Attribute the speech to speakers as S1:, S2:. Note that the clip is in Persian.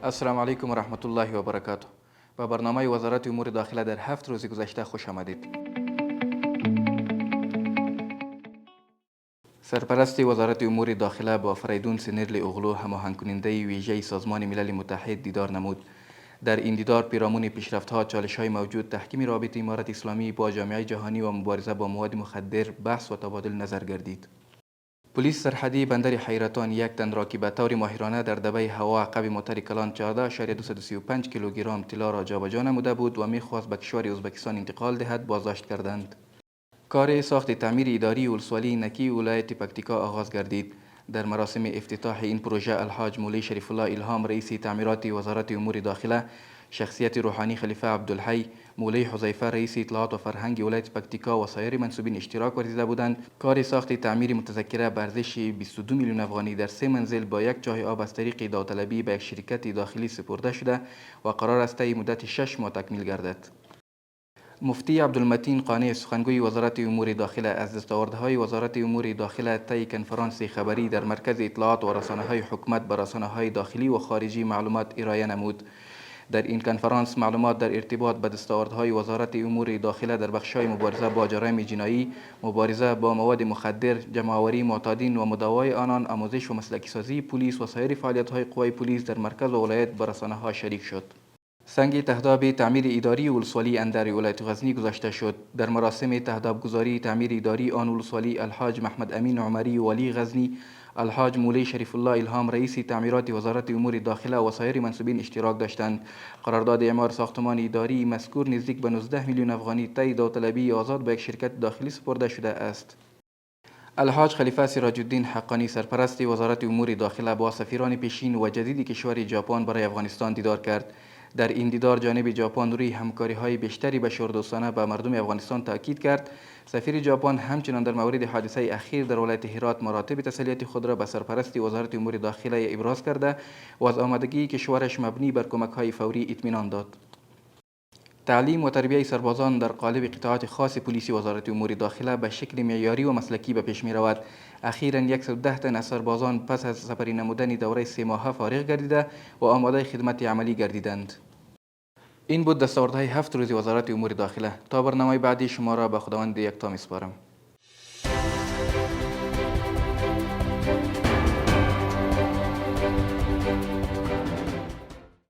S1: السلام علیکم و رحمت الله و برکاته. با برنامه وزارت امور داخله در 7 روز گذشته خوش آمدید. سرپرست وزارت امور داخله با فریدون سنرلی اغلو هماهنگ کننده ویژه سازمان ملل متحد دیدار نمود. در این دیدار پیرامون پیشرفت‌ها، چالش‌های موجود، تحکیم رابطه امارت اسلامی با جامعه جهانی و مبارزه با مواد مخدر بحث و تبادل نظر گردید. پلیس سرحدی بندر حیرتان یک تن را که به طور ماهرانه در دبه هوا عقب موتر کلان 14.235 کیلوگرم طلا را جابجا نموده بود و می‌خواست به کشور ازبکستان انتقال دهد بازداشت کردند. کار ساخت تعمیر اداری ولسوالی نکی ولایت پکتیکا آغاز گردید. در مراسم افتتاح این پروژه الحاج مولی شریف الله الهام رئیس تعمیرات وزارت امور داخله، شخصیت روحانی خلیفه عبدالحی، مولی حذیفه رئیس اطلاعات و فرهنگ ولایت پکتیکا و سایر منصوبین اشتراک ورزیده بودند. کار ساخت تعمیر متذکره به ارزش 22 میلیون افغانی در 3 منزل با یک چاه آب از طریق داوطلبی به یک شرکت داخلی سپرده شده و قرار است طی مدت 6 ماه تکمیل گردد. مفتی عبدالمتین قانع سخنگوی وزارت امور داخله از دستاوردهای وزارت امور داخله طی کنفرانس خبری در مرکز اطلاعات و رسانه‌های حکومت به رسانه‌های داخلی و خارجی معلومات ارائه نمود. در این کنفرانس معلومات در ارتباط به دستاوردهای وزارت امور داخله در بخش‌های مبارزه با جرایم جنایی، مبارزه با مواد مخدر، جمع‌آوری معتادین و مداوای آنان، آموزش و مسلکی سازی پلیس و سایر فعالیت‌های قوای پلیس در مرکز و ولایت به رسانه‌ها شریک شد. سنگ تهداب تعمیر اداری ولسوالی اندر ولایت غزنی گذاشته شد. در مراسم تهدابگذاری تعمیر اداری آن ولسوالی الحاج محمد امین عمری ولی غزنی، الحاج مولی شریف الله الهام رئیس تعمیرات وزارت امور داخله و سایر منصوبین اشتراک داشتند. قرارداد اعمار ساختمان اداری مذکور نزدیک به 19 میلیون افغانی طی داوطلبی آزاد به یک شرکت داخلی سپرده شده است. الحاج خلیفه سراج الدین حقانی سرپرست وزارت امور داخله با سفیران پیشین و جدید کشور ژاپن برای افغانستان دیدار کرد. در این دیدار جانب ژاپن روی همکاری‌های بیشتری بشردوستانه به مردم افغانستان تاکید کرد. سفیر ژاپن همچنین در مورد حادثه اخیر در ولایت هرات مراتب تسلیت خود را به سرپرست وزارت امور داخله ابراز کرده و از آمادگی کشورش مبنی بر کمک‌های فوری اطمینان داد. تعلیم و تربیت سربازان در قالب قطاعات خاص پلیس وزارت امور داخله به شکل معیاری و مسلکی به پیش می رود. اخیراً 110 تن از سربازان پس از سپری نمودن دوره 3 ماهه فارغ گردیده و آماده خدمت عملی گردیدند. این بود دستاوردهای 7 روز وزارت امور داخله. تا برنامه بعدی شما را به خداوند یکتا می‌سپارم.